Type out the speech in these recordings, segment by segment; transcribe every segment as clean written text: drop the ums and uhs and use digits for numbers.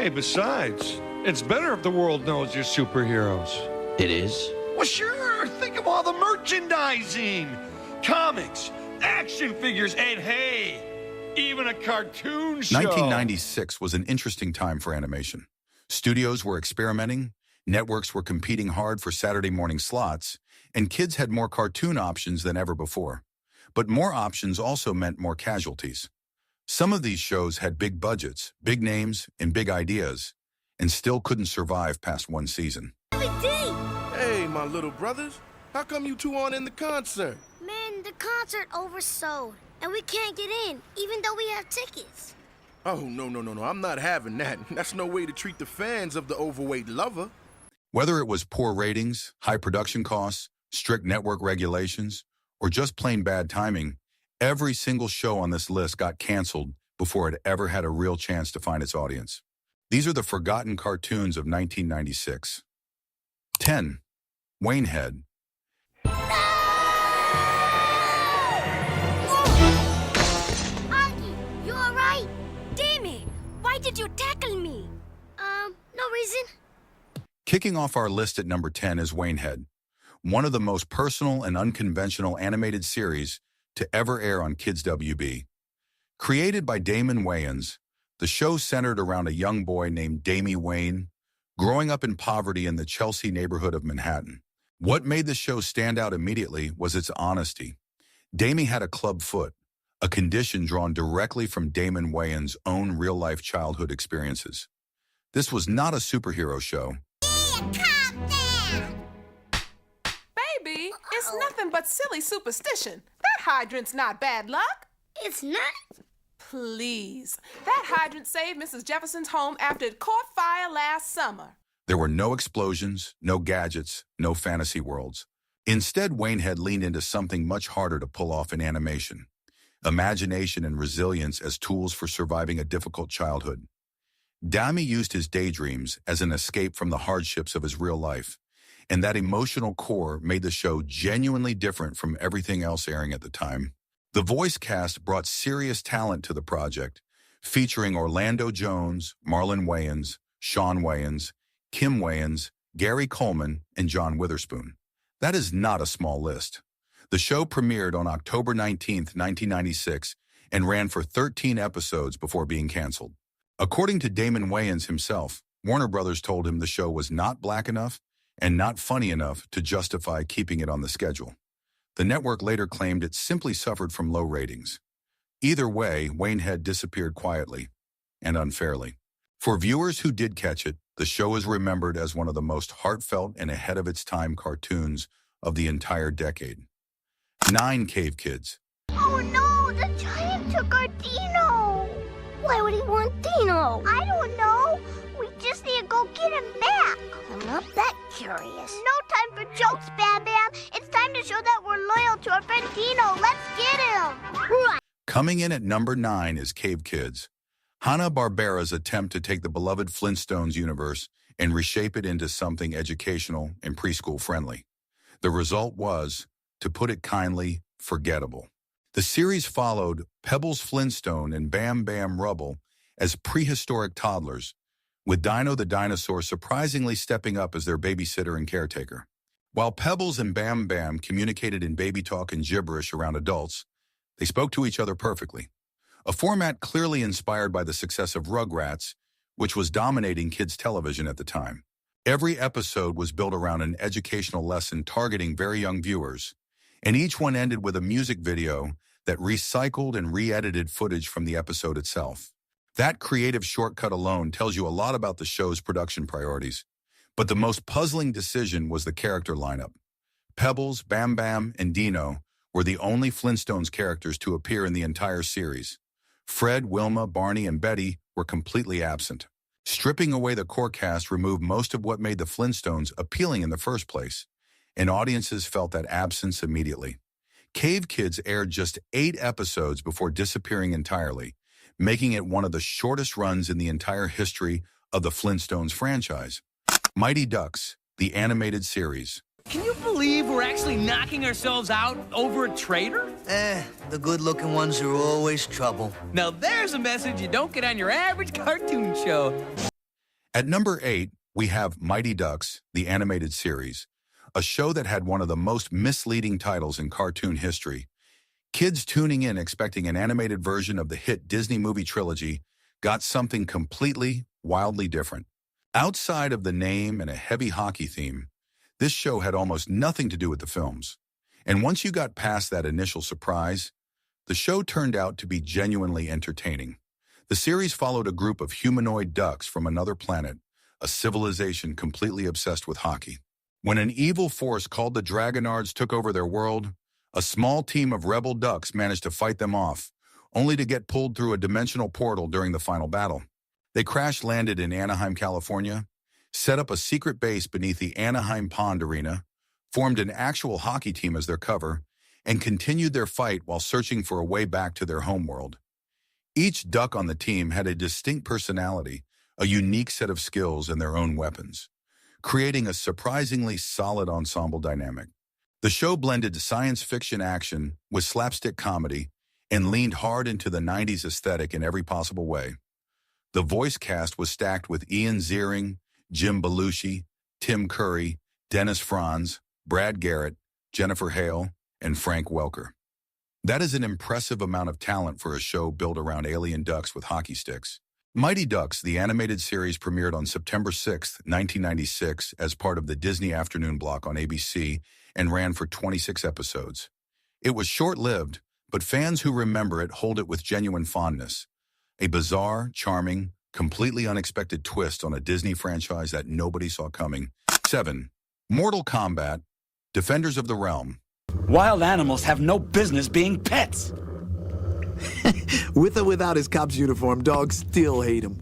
Hey, besides, it's better if the world knows you're superheroes. It is? Well, sure. Think of all the merchandising. Comics, action figures, and hey, even a cartoon show. 1996 was an interesting time for animation. Studios were experimenting, networks were competing hard for Saturday morning slots, and kids had more cartoon options than ever before. But more options also meant more casualties. Some of these shows had big budgets, big names, and big ideas, and still couldn't survive past one season. Hey, my little brothers. How come you two aren't in the concert? Man, the concert oversold, and we can't get in, even though we have tickets. Oh, no. I'm not having that. That's no way to treat the fans of the overweight lover. Whether it was poor ratings, high production costs, strict network regulations, or just plain bad timing, every single show on this list got canceled before it ever had a real chance to find its audience. These are the forgotten cartoons of 1996. 10. Waynehead. Augie, you all right? Damn it! Why did you tackle me? No reason. Kicking off our list at number 10 is Waynehead, one of the most personal and unconventional animated series to ever air on Kids WB. Created by Damon Wayans, the show centered around a young boy named Damie Wayne, growing up in poverty in the Chelsea neighborhood of Manhattan. What made the show stand out immediately was its honesty. Damie had a club foot, a condition drawn directly from Damon Wayans' own real-life childhood experiences. This was not a superhero show. Baby, it's nothing but silly superstition. That hydrant's not bad luck. It's not? Please. That hydrant saved Mrs. Jefferson's home after it caught fire last summer. There were no explosions, no gadgets, no fantasy worlds. Instead, Waynehead leaned into something much harder to pull off in animation: imagination and resilience as tools for surviving a difficult childhood. Damie used his daydreams as an escape from the hardships of his real life, and that emotional core made the show genuinely different from everything else airing at the time. The voice cast brought serious talent to the project, featuring Orlando Jones, Marlon Wayans, Sean Wayans, Kim Wayans, Gary Coleman, and John Witherspoon. That is not a small list. The show premiered on October 19, 1996, and ran for 13 episodes before being canceled. According to Damon Wayans himself, Warner Brothers told him the show was not black enough and not funny enough to justify keeping it on the schedule. The network later claimed it simply suffered from low ratings. Either way, Waynehead disappeared quietly and unfairly. For viewers who did catch it, the show is remembered as one of the most heartfelt and ahead-of-its-time cartoons of the entire decade. 9. Cave Kids. Oh no, the giant took our Dino! Why would he want Dino? I don't know. We just need to go get him back. I'm not that curious. No time for jokes, Bam Bam. It's time to show that we're loyal to our friend Dino. Let's get him. Right. Coming in at number 9 is Cave Kids, Hanna-Barbera's attempt to take the beloved Flintstones universe and reshape it into something educational and preschool friendly. The result was, to put it kindly, forgettable. The series followed Pebbles Flintstone and Bam Bam Rubble as prehistoric toddlers, with Dino the dinosaur surprisingly stepping up as their babysitter and caretaker. While Pebbles and Bam Bam communicated in baby talk and gibberish around adults, they spoke to each other perfectly. A format clearly inspired by the success of Rugrats, which was dominating kids' television at the time. Every episode was built around an educational lesson targeting very young viewers, and each one ended with a music video that recycled and re-edited footage from the episode itself. That creative shortcut alone tells you a lot about the show's production priorities. But the most puzzling decision was the character lineup. Pebbles, Bam Bam, and Dino were the only Flintstones characters to appear in the entire series. Fred, Wilma, Barney, and Betty were completely absent. Stripping away the core cast removed most of what made the Flintstones appealing in the first place, and audiences felt that absence immediately. Cave Kids aired just 8 episodes before disappearing entirely, making it one of the shortest runs in the entire history of the Flintstones franchise. Mighty Ducks, the animated series. Can you believe we're actually knocking ourselves out over a traitor? The good-looking ones are always trouble. Now there's a message you don't get on your average cartoon show. At number 8, we have Mighty Ducks, the animated series, a show that had one of the most misleading titles in cartoon history. Kids tuning in expecting an animated version of the hit Disney movie trilogy got something completely, wildly different. Outside of the name and a heavy hockey theme, this show had almost nothing to do with the films. And once you got past that initial surprise, the show turned out to be genuinely entertaining. The series followed a group of humanoid ducks from another planet, a civilization completely obsessed with hockey. When an evil force called the Dragonards took over their world, a small team of rebel ducks managed to fight them off, only to get pulled through a dimensional portal during the final battle. They crash-landed in Anaheim, California, set up a secret base beneath the Anaheim Pond Arena, formed an actual hockey team as their cover, and continued their fight while searching for a way back to their homeworld. Each duck on the team had a distinct personality, a unique set of skills, and their own weapons, creating a surprisingly solid ensemble dynamic. The show blended science fiction action with slapstick comedy and leaned hard into the 90s aesthetic in every possible way. The voice cast was stacked with Ian Ziering, Jim Belushi, Tim Curry, Dennis Franz, Brad Garrett, Jennifer Hale, and Frank Welker. That is an impressive amount of talent for a show built around alien ducks with hockey sticks. Mighty Ducks, the animated series, premiered on September 6, 1996, as part of the Disney Afternoon block on ABC and ran for 26 episodes. It was short-lived, but fans who remember it hold it with genuine fondness. A bizarre, charming, completely unexpected twist on a Disney franchise that nobody saw coming. 7. Mortal Kombat Defenders of the Realm. Wild animals have no business being pets. With or without his cop's uniform, dogs still hate him.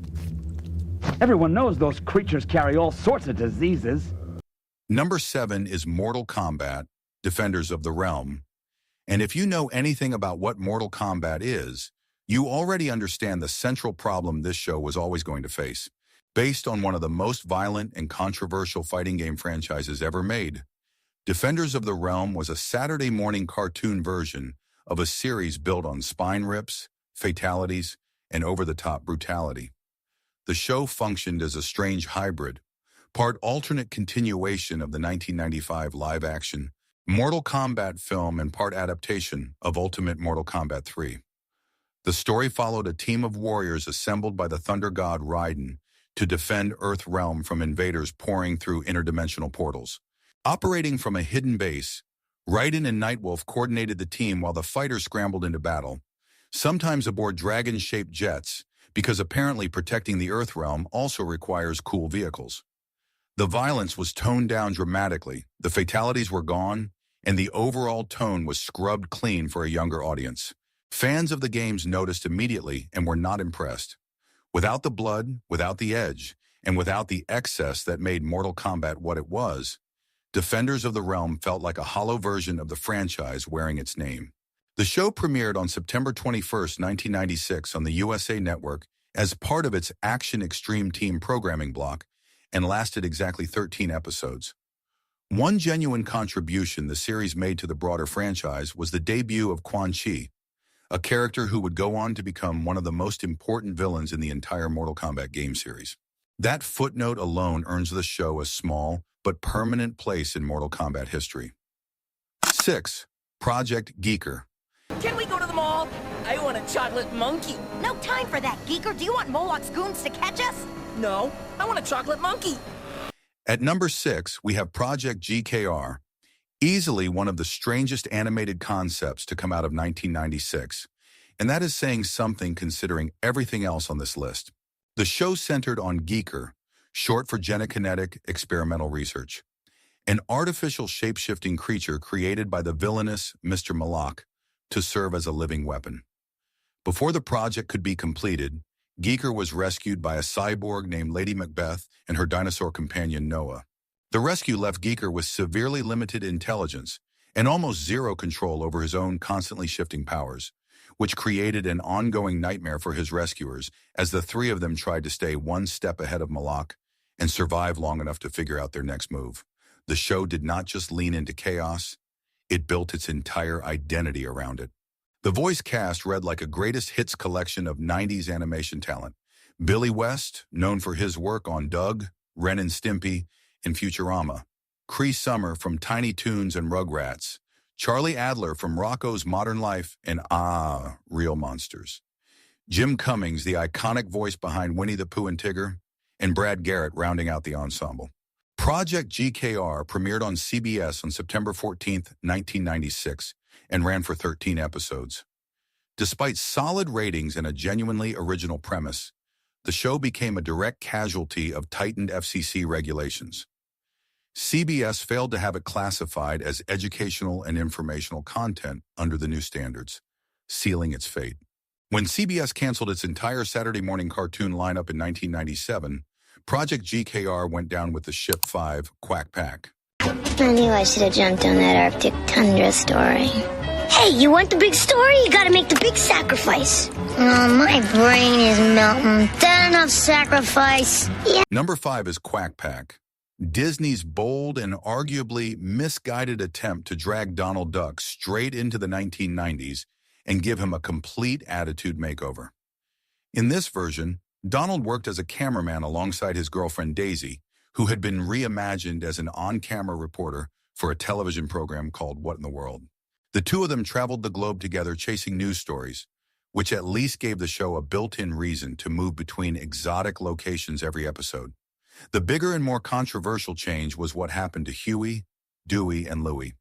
Everyone knows those creatures carry all sorts of diseases. Number 7 is Mortal Kombat Defenders of the Realm. And if you know anything about what Mortal Kombat is, you already understand the central problem this show was always going to face. Based on one of the most violent and controversial fighting game franchises ever made, Defenders of the Realm was a Saturday morning cartoon version of a series built on spine rips, fatalities, and over-the-top brutality. The show functioned as a strange hybrid, part alternate continuation of the 1995 live-action Mortal Kombat film and part adaptation of Ultimate Mortal Kombat 3. The story followed a team of warriors assembled by the thunder god Raiden to defend Earth Realm from invaders pouring through interdimensional portals. Operating from a hidden base, Raiden and Nightwolf coordinated the team while the fighters scrambled into battle, sometimes aboard dragon-shaped jets, because apparently protecting the Earth Realm also requires cool vehicles. The violence was toned down dramatically, the fatalities were gone, and the overall tone was scrubbed clean for a younger audience. Fans of the games noticed immediately and were not impressed. Without the blood, without the edge, and without the excess that made Mortal Kombat what it was, Defenders of the Realm felt like a hollow version of the franchise wearing its name. The show premiered on September 21, 1996 on the USA Network as part of its Action Extreme Team programming block and lasted exactly 13 episodes. One genuine contribution the series made to the broader franchise was the debut of Quan Chi, a character who would go on to become one of the most important villains in the entire Mortal Kombat game series. That footnote alone earns the show a small but permanent place in Mortal Kombat history. 6. Project Geeker. Can we go to the mall? I want a chocolate monkey. No time for that, Geeker. Do you want Moloch's goons to catch us? No, I want a chocolate monkey. At number 6, we have Project GKR, easily one of the strangest animated concepts to come out of 1996, and that is saying something considering everything else on this list. The show centered on Geeker, short for genokinetic experimental research, an artificial shape-shifting creature created by the villainous Mr. Moloch to serve as a living weapon. Before the project could be completed, Geeker was rescued by a cyborg named Lady Macbeth and her dinosaur companion Noah. The rescue left Geeker with severely limited intelligence and almost zero control over his own constantly shifting powers, which created an ongoing nightmare for his rescuers as the three of them tried to stay one step ahead of Moloch and survive long enough to figure out their next move. The show did not just lean into chaos, it built its entire identity around it. The voice cast read like a greatest hits collection of 90s animation talent, Billy West, known for his work on Doug, Ren and Stimpy, and Futurama. Cree Summer from Tiny Toons and Rugrats. Charlie Adler from Rocko's Modern Life and Real Monsters. Jim Cummings, the iconic voice behind Winnie the Pooh and Tigger, and Brad Garrett rounding out the ensemble. Project GKR premiered on CBS on September 14, 1996, and ran for 13 episodes. Despite solid ratings and a genuinely original premise, the show became a direct casualty of tightened FCC regulations. CBS failed to have it classified as educational and informational content under the new standards, sealing its fate. When CBS canceled its entire Saturday morning cartoon lineup in 1997, Project GKR went down with the Ship 5 Quack Pack. I knew I should have jumped on that Arctic tundra story. Hey, you want the big story? You gotta make the big sacrifice. Oh, my brain is melting. That enough sacrifice? Yeah. Number 5 is Quack Pack. Disney's bold and arguably misguided attempt to drag Donald Duck straight into the 1990s and give him a complete attitude makeover. In this version, Donald worked as a cameraman alongside his girlfriend Daisy, who had been reimagined as an on-camera reporter for a television program called What in the World. The two of them traveled the globe together chasing news stories, which at least gave the show a built-in reason to move between exotic locations every episode. The bigger and more controversial change was what happened to Huey, Dewey, and Louie.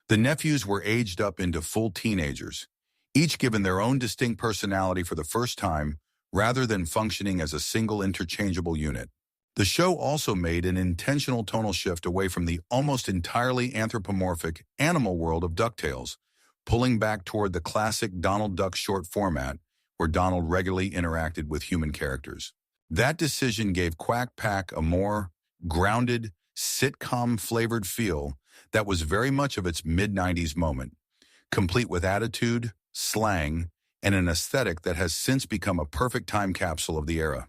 The nephews were aged up into full teenagers, each given their own distinct personality for the first time, rather than functioning as a single interchangeable unit. The show also made an intentional tonal shift away from the almost entirely anthropomorphic animal world of DuckTales, pulling back toward the classic Donald Duck short format, where Donald regularly interacted with human characters. That decision gave Quack Pack a more grounded, sitcom-flavored feel that was very much of its mid-90s moment, complete with attitude, slang, and an aesthetic that has since become a perfect time capsule of the era.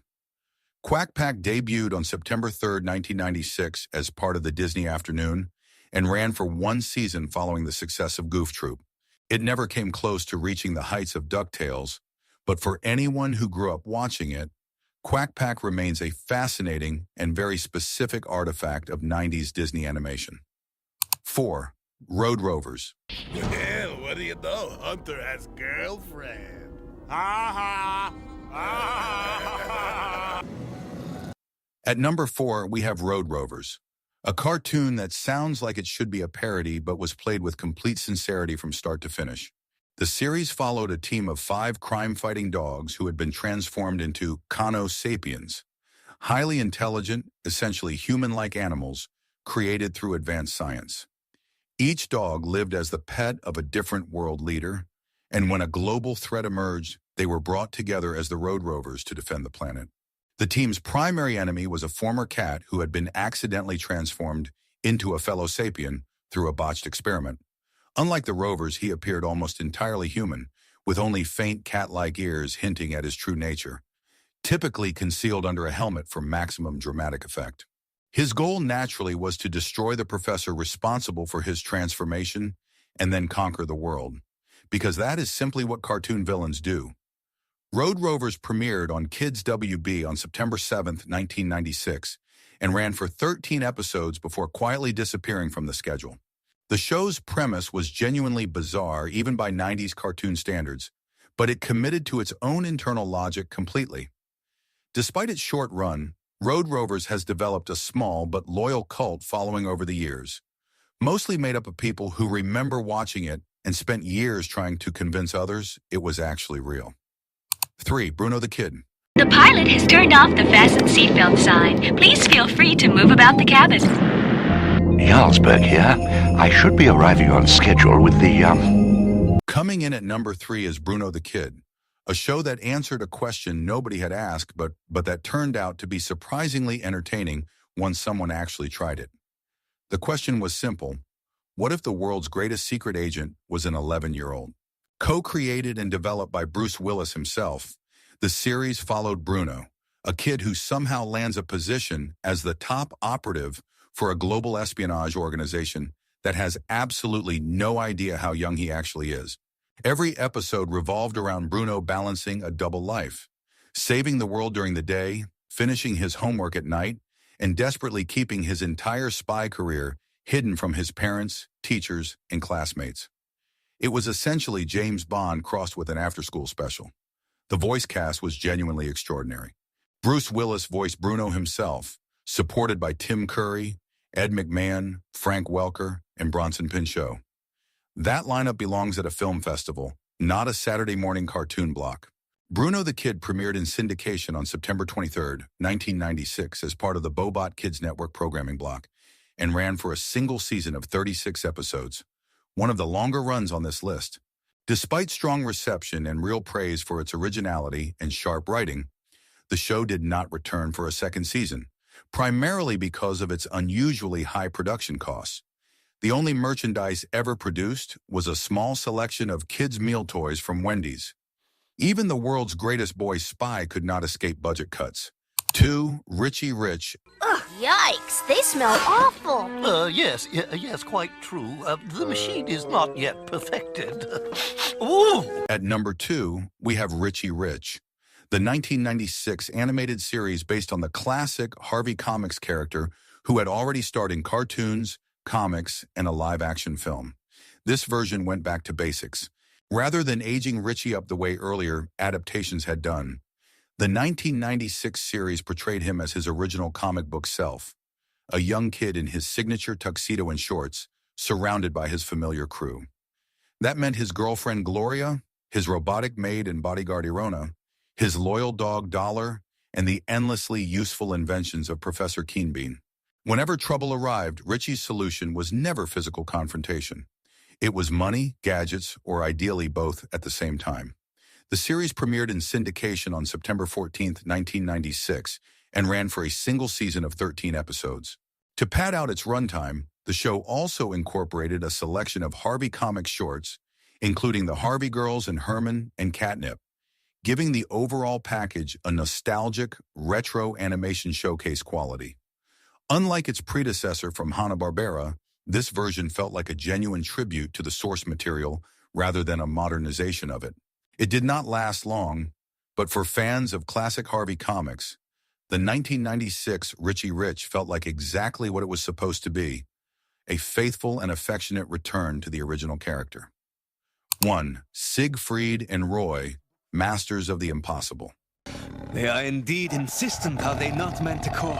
Quack Pack debuted on September 3, 1996 as part of the Disney Afternoon and ran for one season following the success of Goof Troop. It never came close to reaching the heights of DuckTales, but for anyone who grew up watching it, Quack Pack remains a fascinating and very specific artifact of 90s Disney animation. 4. Road Rovers. Well, what do you know? Hunter has girlfriend. Ha ha! At number 4, we have Road Rovers, a cartoon that sounds like it should be a parody but was played with complete sincerity from start to finish. The series followed a team of 5 crime-fighting dogs who had been transformed into Kano sapiens, highly intelligent, essentially human-like animals created through advanced science. Each dog lived as the pet of a different world leader, and when a global threat emerged, they were brought together as the Road Rovers to defend the planet. The team's primary enemy was a former cat who had been accidentally transformed into a fellow sapien through a botched experiment. Unlike the Rovers, he appeared almost entirely human, with only faint cat-like ears hinting at his true nature, typically concealed under a helmet for maximum dramatic effect. His goal naturally was to destroy the professor responsible for his transformation and then conquer the world, because that is simply what cartoon villains do. Road Rovers premiered on Kids WB on September 7, 1996, and ran for 13 episodes before quietly disappearing from the schedule. The show's premise was genuinely bizarre even by 90s cartoon standards, but it committed to its own internal logic completely. Despite its short run, Road Rovers has developed a small but loyal cult following over the years, mostly made up of people who remember watching it and spent years trying to convince others it was actually real. 3. Bruno the Kid. The pilot has turned off the fasten seatbelt sign. Please feel free to move about the cabin. Jarlsberg here. I should be arriving on schedule with the, Coming in at number 3 is Bruno the Kid, a show that answered a question nobody had asked, but that turned out to be surprisingly entertaining once someone actually tried it. The question was simple: what if the world's greatest secret agent was an 11-year-old? Co-created and developed by Bruce Willis himself, the series followed Bruno, a kid who somehow lands a position as the top operative for a global espionage organization that has absolutely no idea how young he actually is. Every episode revolved around Bruno balancing a double life, saving the world during the day, finishing his homework at night, and desperately keeping his entire spy career hidden from his parents, teachers, and classmates. It was essentially James Bond crossed with an after-school special. The voice cast was genuinely extraordinary. Bruce Willis voiced Bruno himself, supported by Tim Curry, Ed McMahon, Frank Welker, and Bronson Pinchot. That lineup belongs at a film festival, not a Saturday morning cartoon block. Bruno the Kid premiered in syndication on September 23, 1996 as part of the Bobot Kids Network programming block and ran for a single season of 36 episodes, one of the longer runs on this list. Despite strong reception and real praise for its originality and sharp writing, the show did not return for a second season, primarily because of its unusually high production costs. The only merchandise ever produced was a small selection of kids' meal toys from Wendy's. Even the world's greatest boy spy could not escape budget cuts. 2. Richie Rich. Ugh, yikes, they smell awful. Yes, quite true. The machine is not yet perfected. Ooh! At number 2, we have Richie Rich, the 1996 animated series based on the classic Harvey Comics character who had already starred in cartoons, comics, and a live-action film. This version went back to basics. Rather than aging Richie up the way earlier adaptations had done, the 1996 series portrayed him as his original comic book self, a young kid in his signature tuxedo and shorts, surrounded by his familiar crew. That meant his girlfriend Gloria, his robotic maid and bodyguard Irona, his loyal dog Dollar, and the endlessly useful inventions of Professor Keenbean. Whenever trouble arrived, Richie's solution was never physical confrontation. It was money, gadgets, or ideally both at the same time. The series premiered in syndication on September 14, 1996, and ran for a single season of 13 episodes. To pad out its runtime, the show also incorporated a selection of Harvey Comics shorts, including the Harvey Girls and Herman and Catnip, giving the overall package a nostalgic, retro animation showcase quality. Unlike its predecessor from Hanna-Barbera, this version felt like a genuine tribute to the source material rather than a modernization of it. It did not last long, but for fans of classic Harvey Comics, the 1996 Richie Rich felt like exactly what it was supposed to be, a faithful and affectionate return to the original character. 1. Siegfried and Roy, Masters of the Impossible. They are indeed insistent, are they not, Manticore?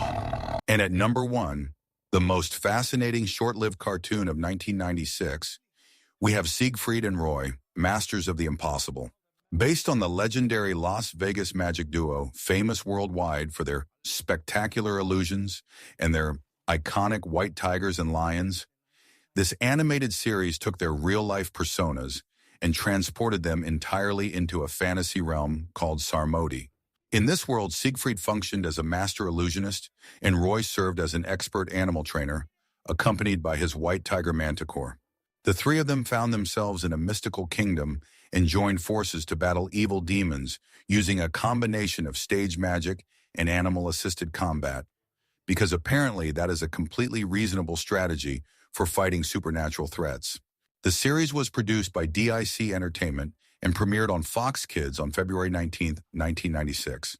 And at number 1, the most fascinating short-lived cartoon of 1996, we have Siegfried and Roy, Masters of the Impossible. Based on the legendary Las Vegas magic duo, famous worldwide for their spectacular illusions and their iconic white tigers and lions, this animated series took their real-life personas and transported them entirely into a fantasy realm called Sarmodi. In this world, Siegfried functioned as a master illusionist, and Roy served as an expert animal trainer, accompanied by his white tiger Manticore. The three of them found themselves in a mystical kingdom and joined forces to battle evil demons using a combination of stage magic and animal-assisted combat, because apparently that is a completely reasonable strategy for fighting supernatural threats. The series was produced by DIC Entertainment and premiered on Fox Kids on February 19, 1996.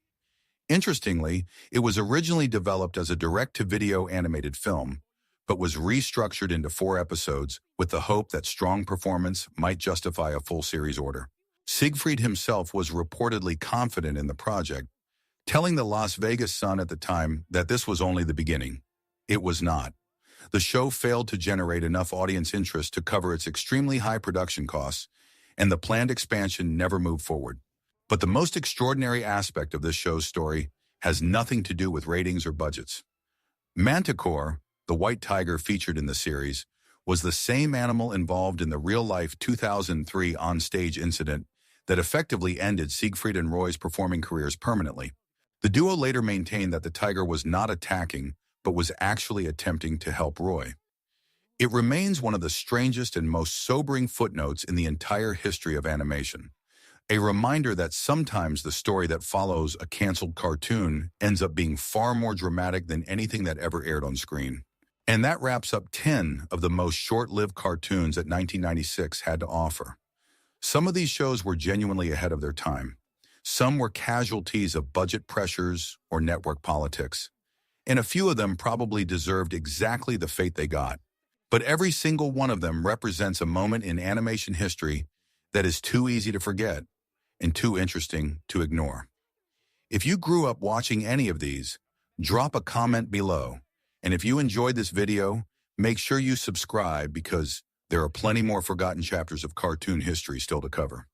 Interestingly, it was originally developed as a direct-to-video animated film, but was restructured into 4 episodes with the hope that strong performance might justify a full series order. Siegfried himself was reportedly confident in the project, telling the Las Vegas Sun at the time that this was only the beginning. It was not. The show failed to generate enough audience interest to cover its extremely high production costs, and the planned expansion never moved forward. But the most extraordinary aspect of this show's story has nothing to do with ratings or budgets. Manticore, the white tiger featured in the series, was the same animal involved in the real-life 2003 on-stage incident that effectively ended Siegfried and Roy's performing careers permanently. The duo later maintained that the tiger was not attacking, but was actually attempting to help Roy. It remains one of the strangest and most sobering footnotes in the entire history of animation. A reminder that sometimes the story that follows a canceled cartoon ends up being far more dramatic than anything that ever aired on screen. And that wraps up 10 of the most short-lived cartoons that 1996 had to offer. Some of these shows were genuinely ahead of their time. Some were casualties of budget pressures or network politics, and a few of them probably deserved exactly the fate they got. But every single one of them represents a moment in animation history that is too easy to forget and too interesting to ignore. If you grew up watching any of these, drop a comment below. And if you enjoyed this video, make sure you subscribe because there are plenty more forgotten chapters of cartoon history still to cover.